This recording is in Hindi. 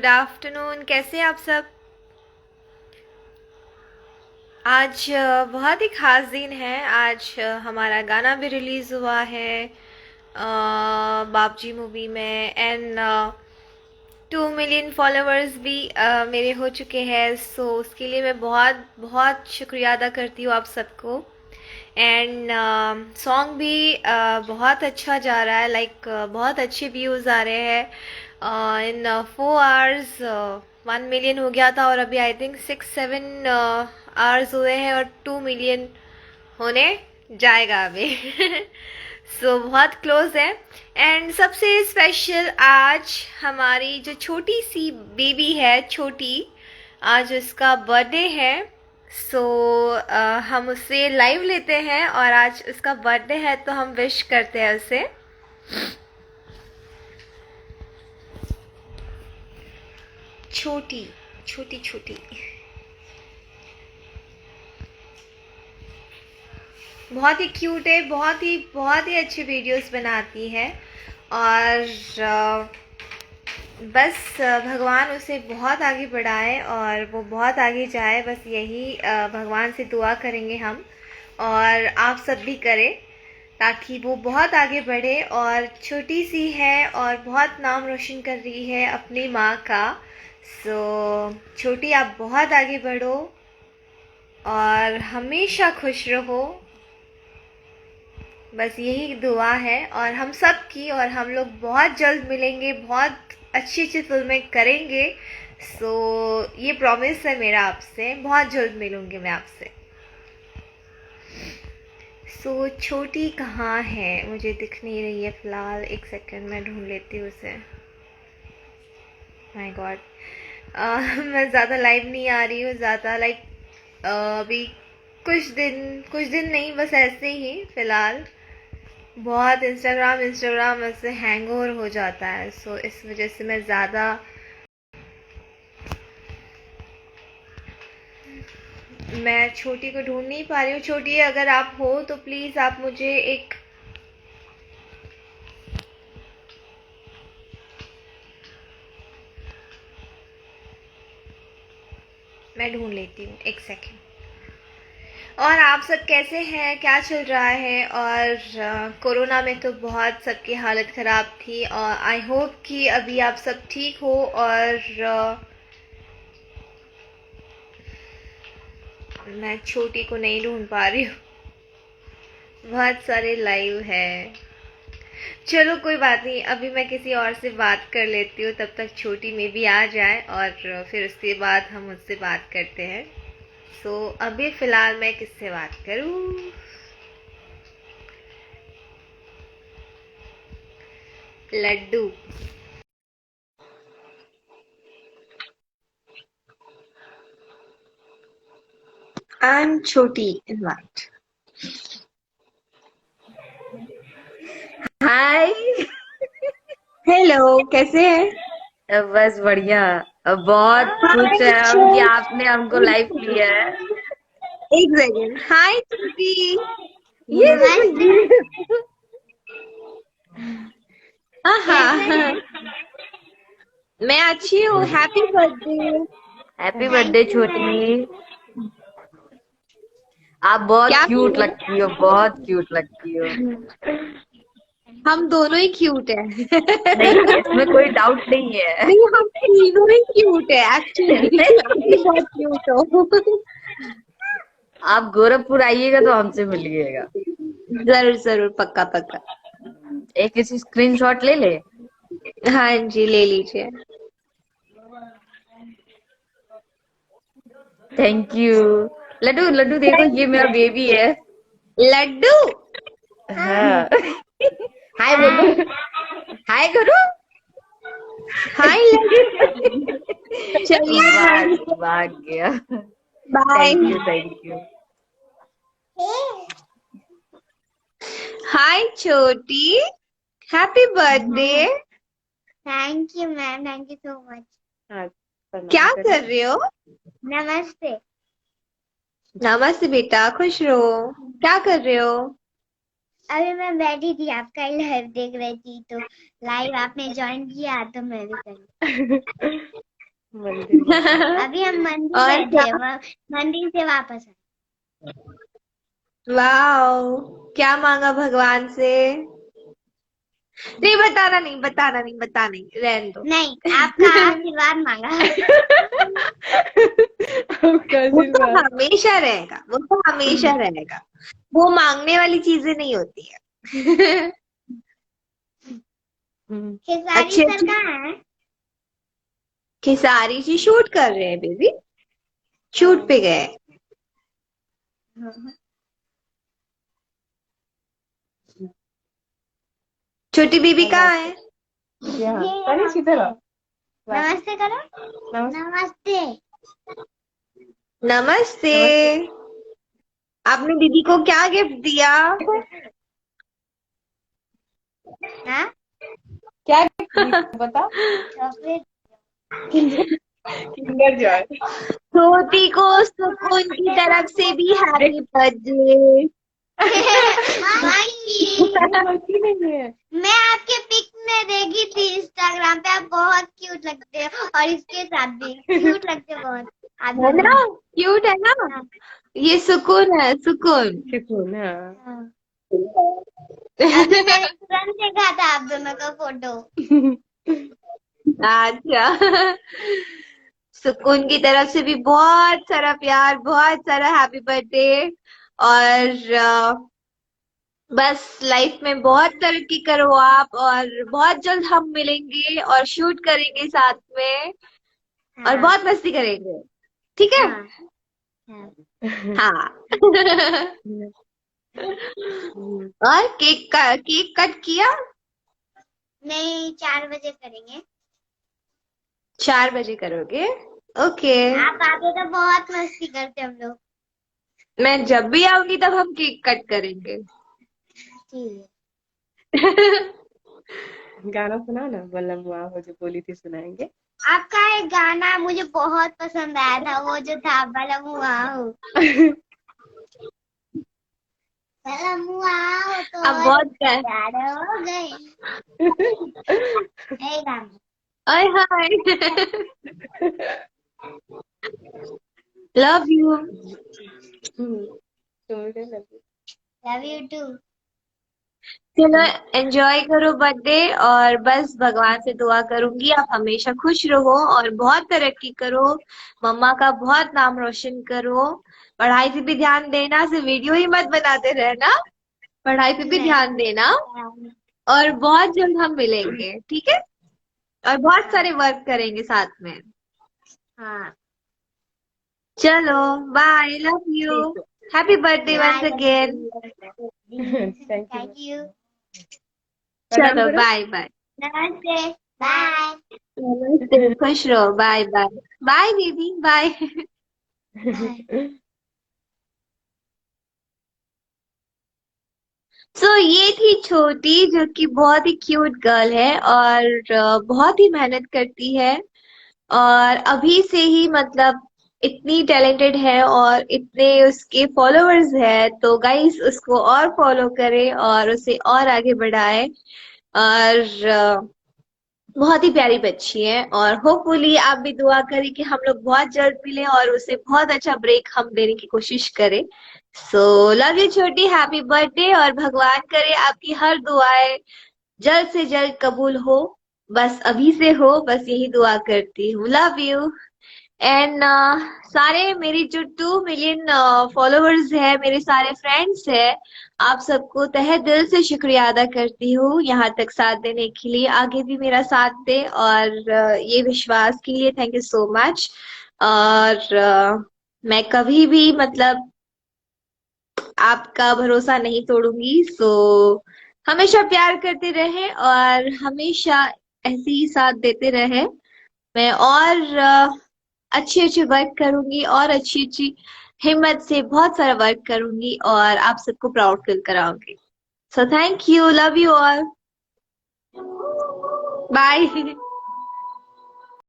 Good afternoon. कैसे हैं आप सब? आज बहुत ही ख़ास दिन है। आज हमारा गाना भी रिलीज़ हुआ है बाबजी मूवी में। एंड 2 मिलियन फॉलोअर्स भी मेरे हो चुके हैं। सो उसके लिए मैं बहुत बहुत शुक्रिया अदा करती हूँ आप सबको। एंड सॉन्ग भी बहुत अच्छा जा रहा है। लाइक बहुत अच्छे व्यूज़ आ रहे हैं। इन 4 आवर्स 1 मिलियन हो गया था और अभी आई थिंक 6-7 आवर्स हुए हैं और 2 मिलियन होने जाएगा अभी। सो बहुत क्लोज है। एंड सबसे स्पेशल आज हमारी जो छोटी सी बेबी है, छोटी, आज उसका बर्थडे है। सो हम उससे लाइव लेते हैं और आज उसका बर्थडे है तो हम विश करते हैं उसे। छोटी छोटी छोटी बहुत ही क्यूट है, बहुत ही अच्छी वीडियोस बनाती है। और बस भगवान उसे बहुत आगे बढ़ाए और वो बहुत आगे जाए, बस यही भगवान से दुआ करेंगे हम और आप सब भी करें ताकि वो बहुत आगे बढ़े। और छोटी सी है और बहुत नाम रोशन कर रही है अपनी माँ का। सो छोटी, आप बहुत आगे बढ़ो और हमेशा खुश रहो, बस यही दुआ है और हम सब की। और हम लोग बहुत जल्द मिलेंगे, बहुत अच्छी अच्छी फिल्में करेंगे। सो ये प्रॉमिस है मेरा आपसे, बहुत जल्द मिलूंगी मैं आपसे। सो छोटी कहाँ है? मुझे दिख नहीं रही है फिलहाल। एक सेकंड, मैं ढूंढ लेती हूँ उसे। माय गॉड, मैं ज़्यादा लाइव नहीं आ रही हूँ ज़्यादा। लाइक अभी कुछ दिन नहीं, बस ऐसे ही फिलहाल बहुत इंस्टाग्राम ऐसे हैंग ओवर हो जाता है। सो इस वजह से मैं ज़्यादा मैं छोटी को ढूंढ नहीं पा रही हूँ। छोटी, अगर आप हो तो प्लीज़ आप मुझे एक मैं ढूंढ लेती हूँ, एक सेकेंड। और आप सब कैसे हैं? क्या चल रहा है? और कोरोना में तो बहुत सबकी हालत ख़राब थी और आई होप कि अभी आप सब ठीक हो। और मैं छोटी को नहीं ढूंढ पा रही हूँ, बहुत सारे लाइव है। चलो कोई बात नहीं, अभी मैं किसी और से बात कर लेती हूँ, तब तक छोटी में भी आ जाए और फिर उसके बाद हम उससे बात करते हैं। सो अभी फ़िलहाल मैं किससे बात करूँ? लड्डू। I'm छोटी इनवाइट। हाय। हेलो, कैसे हैं? बस बढ़िया। बहुत खुश हाय है हम कि आपने हमको छोटी, लाइव लिया है। एक सेकेंड। हाय छोटी। ये नमस्ते। देखो हाँ, मैं अच्छी हूँ। Happy birthday. Happy thank birthday you छोटी। मैम। आप बहुत क्या कर क्यूट रहे लगती हो, बहुत क्यूट लगती हो। हैं? हम दोनों ही क्यूट हैं। नहीं, इसमें कोई डाउट नहीं है। नहीं, हम तीनों ही क्यूट है एक्चुअली। आप भी बहुत क्यूट हो। आप गोरखपुर आइएगा तो हमसे मिलिएगा। जरूर जरूर, पक्का पक्का। एक इसी स्क्रीनशॉट ले ले। हाँ जी, ले लीजिए। Thank you. लड्डू लड्डू देखो, थैंक ये यू। मेरा बेबी है। लड्डू। हाँ। हाय बोलो, हाय करो। हाय लड्डू। चलिए भाग थैंक यू। भाग गया। Bye. Thank you, thank you. Hi छोटी, happy birthday. Thank you ma'am, thank you so much. हाँ, क्या प्रणाम करो। कर रहे हो? नमस्ते। नमस्ते बेटा, खुश रहो। क्या कर रहे हो? अभी मैं बैठी थी, आपका लाइव देख रही थी तो लाइव आपने ज्वाइन किया तो मैं भी कर ली। मंदिर गए। अभी हम मंदिर और गए क्या? थे, मंदिर से वापस आए। वाओ, क्या मांगा भगवान से? नहीं बताना, नहीं बताना, नहीं बताना, नहीं, रहने दो। नहीं, आपका आशीर्वाद मांगा। आपका वो तो आशीर्वाद। हमेशा रहेगा, वो तो हमेशा रहेगा। वो मांगने वाली चीजें नहीं होती है। खेसारी अच्छे सर अच्छे। कहाँ है? खेसारी जी शूट कर रहे हैं बेबी, शूट पे गए। छोटी बीबी हेलो। कहाँ है? यहाँ ये तनिष इधर आओ। नमस्ते करो। नमस्ते। नमस्ते। नमस्ते। नमस्ते। आपने दीदी को क्या गिफ्ट दिया? हाँ, क्या बता। चॉकलेट। Kinder Joy. छोटी को सुकून की तरफ से भी हैप्पी बर्थडे। बाकी नहीं है। मैं आपके पिक में देखी थी इंस्टाग्राम पे, आप बहुत क्यूट लगते हो और इसके साथ भी क्यूट लगते हो बहुत। आप है दोनों। ना? क्यूट है ना? हाँ। ये सुकून है, सुकून। सुकून। हाँ। हाँ। अभी मैंने तुरंत देखा था आप दोनों का फोटो। अच्छा। सुकून की तरफ से भी बहुत सारा प्यार, बहुत सारा हैप्पी बर्थडे। और बस लाइफ में बहुत तरक्की करो आप, और बहुत जल्द हम मिलेंगे और शूट करेंगे साथ में, और हाँ। बहुत मस्ती करेंगे। ठीक है? हाँ। हाँ। हाँ। और केक कट किया? नहीं, 4 बजे करेंगे। 4 बजे करोगे? ओके। आप आगे तो बहुत मस्ती करते हम लोग। मैं जब भी आऊंगी तब हम केक कट करेंगे। ठीक गाना सुना ना, बल्लम हुआ हो जो बोली थी सुनाएंगे। है। आपका एक गाना मुझे बहुत पसंद आया था, वो जो था बलम हुआ हो। बलम हुआ हो तो अब बहुत कर। प्यार हो गए। एक गाना। आय हाय। Love you. Love you too. चलो, एंजॉय करो बर्थडे, और बस भगवान से दुआ करूंगी आप हमेशा खुश रहो और बहुत तरक्की करो, मम्मा का बहुत नाम रोशन करो। पढ़ाई पे भी ध्यान देना, सिर्फ वीडियो ही मत बनाते रहना, पढ़ाई पे भी ध्यान देना। और बहुत जल्द हम मिलेंगे, ठीक है? और बहुत सारे वर्क करेंगे साथ में। हाँ। चलो, बाय, लव यू, ठीक है। Happy birthday once again. Thank you. प्रणाम चलो, करो। Bye bye. नमस्ते। बाय। नमस्ते, खुश रहो, बाय बाय। बाय दीदी, बाय। ये थी छोटी, जो कि बहुत ही क्यूट गर्ल है, और बहुत ही मेहनत करती है, और अभी से ही मतलब इतनी टैलेंटेड है और इतने उसके फॉलोअर्स है, तो गाइस उसको और फॉलो करें और उसे और आगे बढ़ाएं। और बहुत ही प्यारी बच्ची है, और होपफुली आप भी दुआ करें कि हम लोग बहुत जल्द मिलें और उसे बहुत अच्छा ब्रेक हम देने की कोशिश करें। सो लव यू छोटी, हैप्पी बर्थडे, और भगवान करे आपकी हर दुआएं जल्द से जल्द कबूल हो। बस अभी से हो, बस यही दुआ करती हूँ। Love you. एंड सारे मेरी जो 2 मिलियन फॉलोअर्स है, मेरे सारे फ्रेंड्स है, आप सबको तहे दिल से शुक्रिया अदा करती हूँ यहाँ तक साथ देने के लिए। आगे भी मेरा साथ दे, और ये विश्वास के लिए थैंक यू सो मच। और मैं कभी भी मतलब आपका भरोसा नहीं तोड़ूंगी। सो हमेशा प्यार करते रहे और हमेशा ऐसे ही साथ देते रहे। मैं और अच्छे अच्छे वर्क करूंगी, और अच्छी अच्छी हिम्मत से बहुत सारा वर्क करूंगी, और आप सबको प्राउड फील कराऊंगी। So thank you, love you all, bye.